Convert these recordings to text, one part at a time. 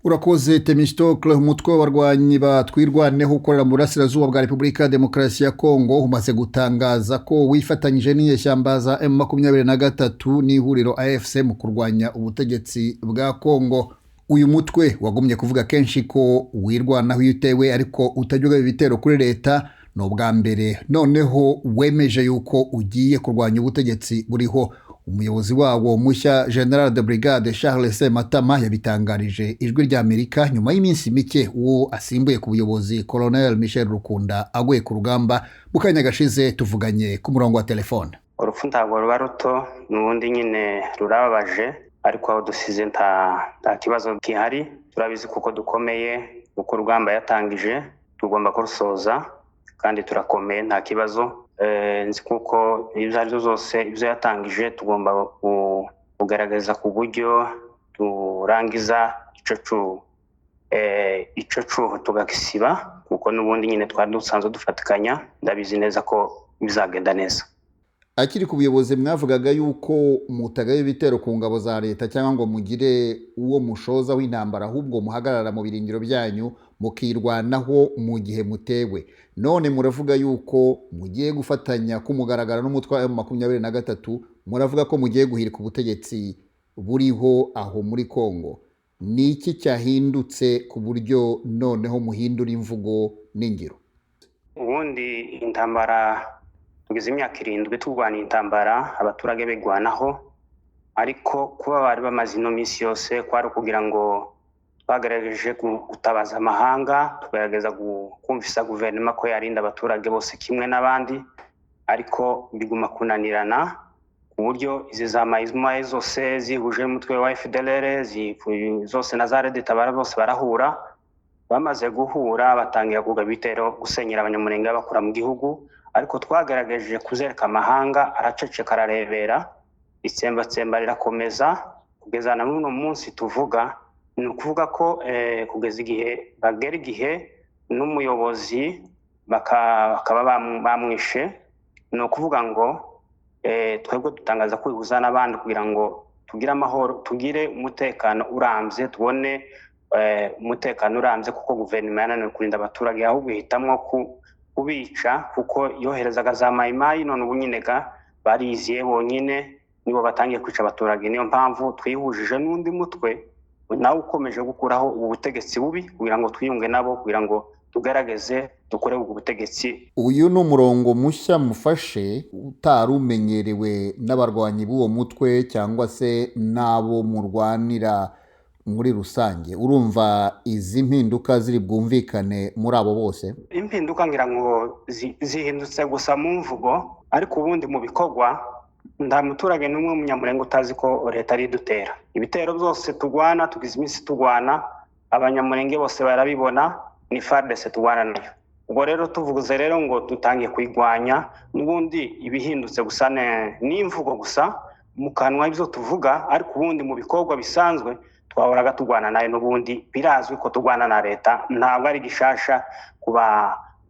Urakoze Temistokle, umutwe w'abarwanyi batwirwaneho ukorera mu burasirazuba bwa Repubulika ya Demokarasi ya Kongo umaze gutangaza ko wifatanyije n'inyeshyamba za M23 n'ihuriro AFC mu kurwanya ubutegetsi bwa Kongo. Uyu mutwe wagumye kuvuga kenshi ko wirwanaho iyo utewe ariko utajya ibitero kuri leta. No bwa mbere noneho wemeje yuko ugiye kurwanya ubutegetsi buriho. Umuyobozi wawo mushya General de Brigade Charles Sematama yabitangarije ijwi rya Amerika nyuma y'iminsi mike uwo asimbuye ku buyobozi Colonel Michel Rukunda aguye ku rugamba. Bukanya gashize tuvuganye ku murongo wa telefone. Urupfu ntabwo ruba ruto, n'ubundi nyine rurababaje, ariko aho dusize nta kibazo gihari. Turabizi kuko dukomeye, uko urugamba yatangije tugomba kurusoza kandi turakomeye nta kibazo. Nzi kuko ibyo ari byo zose ibyo yatangije tugomba kugaragaza ku buryo turangiza ico cuho tugakisiba, kuko n'ubundi nyine twari dusanzwe dufatikanya. Ndabizi neza ko bizagenda neza. Akiri ku buyobozi mwavugaga yuko mutagaye ibitero ku ngabo za leta cyangwa ngo mugire uwo mushoza w'intambara, ahubwo muhagarara mu birindiro byanyu mukirwanaho mu gihe mutewe. None muravuga yuko mugiye gufatanya kumugaragara n'umutwe wa M23, muravuga ko mugiye guhirika ubutegetsi buriho aho muri Kongo. Ni iki cyahindutse ku buryo noneho muhindura imvugo n'ingiro? Ubundi intambara tugize imyaka 7 turwana intambara, abaturage begwanaho, ariko kuba bari bamaze ino minsi yose kwari kugira ngo twagerageje gutabaza amahanga, tugerageza kumvisa guverinoma ko yarinda abaturage bose kimwe n'abandi, ariko biguma kunanirana ku buryo izi za maizmaye zose zihuje umutwe wa FDLR zose na za Tabara bose barahura. Bamaze guhura batangira kugaba ibitero gusenyera abanyamurenge bakura mu gihugu, ariko twagerageje kuzereka amahanga, araceceka ararebera. Itsembatsemba rirakomeza kugeza na n'uno munsi tuvuga. Ni ukuvuga ko kugeza igihe bagera igihe n'umuyobozi bakaba bamwishe. Ni ukuvuga ngo twebwe dutangaza kwihuza n'abandi kugira ngo tugire amahoro, tugire umutekano urambye, tubone umutekano urambye, kuko guverinoma yananiwe kurinda abaturage, ahubwo ihitamwo kubica, kuko yoherezaga za mayimayi. None ubu nyine bariziye bonyine nibo batangiye kwica abaturage. Niyo mpamvu twihujije n'undi mutwe nawe ukomeje gukuraho ubutegetsi bubi, kugira ngo twiyunge nabo, kugira ngo tugaragaze dukore ubwo butegetsi. Uyu ni umurongo mushya mufashe utarumenyerewe n'abarwanyi b'uwo mutwe cyangwa se n'abo murwanira muri rusange. Urumva izi mpinduka ziri bwumvikane muri abo bose? Impinduka ngira ngo zihindutse gusa mu mvugo, ariko ubundi mu bikorwa nta muturage n'umwe w'umunyamurenge utazi ko leta ari dutera. Ibitero byose tugwana, tugize iminsi tugwana, abanyamurenge bose barabibona, ni FARDC tugwana nayo. Ubwo rero tuvuze rero ngo dutangiye kwigwanya, n'ubundi ibihindutse gusa n'imvugo gusa mu kanwa ibyo tuvuga, ariko ubundi mu bikorwa bisanzwe twahoraga tugwana nayo. N'ubundi birazwi ko tugwana na leta, ntabwo ari gishasha ku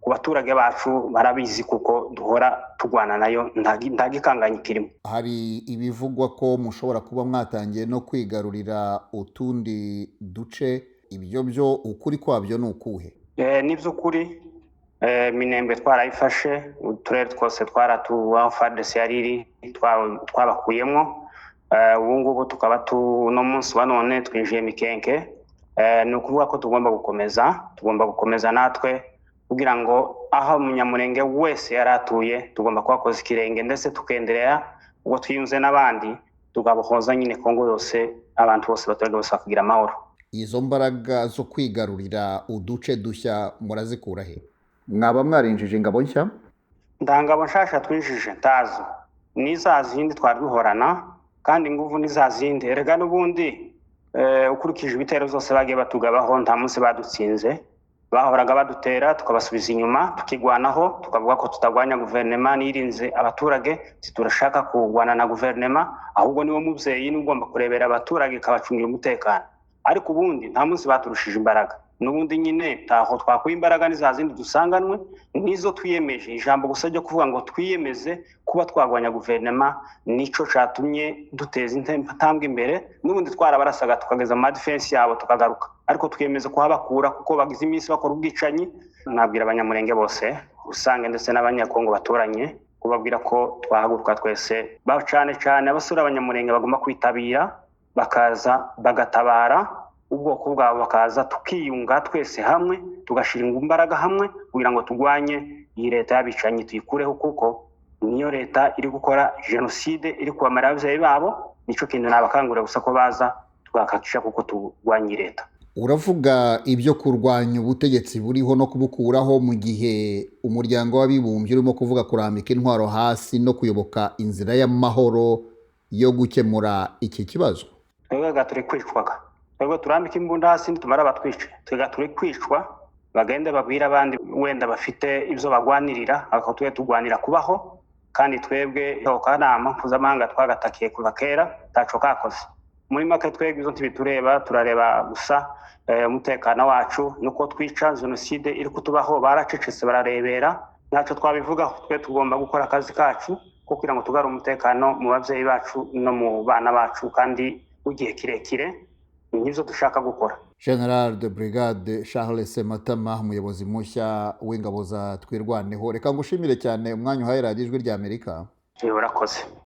baturage bacu, barabizi kuko duhora tugwana nayo, nta gikanganye kirimo. Hari ibivugwa ko mushobora kuba mwatangiye no kwigarurira utundi duce, ibyo byo ukuri kwabyo ni ukuhe? Ni by'ukuri. Minembwe twarayifashe, uturere twose aho FARDC yari iri twabakuyemo. Ubu ngubu tukaba no munsi wa none twinjiye Mikenke. Ni ukuvuga ko tugomba gukomeza natwe, kugira ngo aho umunyamurenge wese yaratuye tugomba kuhakoza ikirenge, ndetse tukenderera ubwo twiyunze n'abandi, tugabohoza nyine Kongo yose, abantu bose baturage bose bakagira amahoro. Izo mbaraga zo kwigarurira uduce dushya murazikura he? Mwaba mwarinjije ingabo nshya? Nta ngabo nshasha twinjije, ntazo. Ni za zindi twari duhorana, kandi inguvu ni za zindi. Erega n'ubundi ukurikije ibitero byose bagiye batugabaho, nta munsi badutsinze. Bahoraga badutera tukabasubiza inyuma, tukigwanaho, tukavuga ko tutagwanya guverinoma nirinze abaturage, turashaka kugwana na guverinoma, ahubwo niwo muvyeyi n'ugomba kurebera abaturage kabacungira umutekano. Ariko ubundi nta munsi baturushije imbaraga. n'ubundi nyine taho twakuye imbaraga ni za zindi dusanganwe nizo twiyemeje. Ijambo gusa ryo kuvuga ngo twiyemeze kuba twagwanya guverinoma nico catumye duteza intambwe imbere, n'ubundi twarabarasaga tukageza mu defense yabo tukagaruka, ariko twiyemeze kuhabakura kuko bagize iminsi bakora ubwicanyi. Nabwira abanyamurenge bose usange ndetse n'abanyakongo batoranye kubabwira ko twahaguruka twese, cyane cyane abasura abanyamurenge bagomba kwitabira bakaza bagatabara ubwoko bwabo, bakaza tukiyunga twese hamwe tugashira imbaraga hamwe kugira ngo tugwanye iyi leta y'abicanyi tuyikureho, kuko niyo leta iri gukora genocide, iri kubamara ababyeyi babo. Nico kintu nabakangurira gusa ko baza tugakakisha kuko tugwanye leta. Uravuga ibyo kurwanya ubutegetsi buriho no kubukuraho mu gihe umuryango w'abibumbye urimo kuvuga kurambika intwaro hasi no kuyoboka inzira y'amahoro yo gukemura iki kibazo. Twebwe turi kwicwaga, twebwe turambika imbunda hasi nitumara batwice, twebwe turi kwicwa. Bagende babwira abandi wenda bafite ibyo bagwanirira, aho twe tugwanira kubaho, kandi twebwe kanama mpuzamahanga twagatakiye kuva kera taco kakoze. Muri make twebwe izo ntibitureba, turareba gusa umutekano wacu nuko twica. Genocide iri kutubaho baracecetse bararebera, ntacyo twabivugaho. Twe tugomba gukora akazi kacu ko kugira ngo tugare umutekano mu babyeyi bacu no mu bana bacu, kandi ugiye kirekire nivyo dushaka gukora. General de Brigade Charles Sematama, umuyobozi mushya w'ingabo za Twirwaneho, reka ngushimire cyane umwanya uhaye Radio Ijwi ry'Amerika. Urakoze.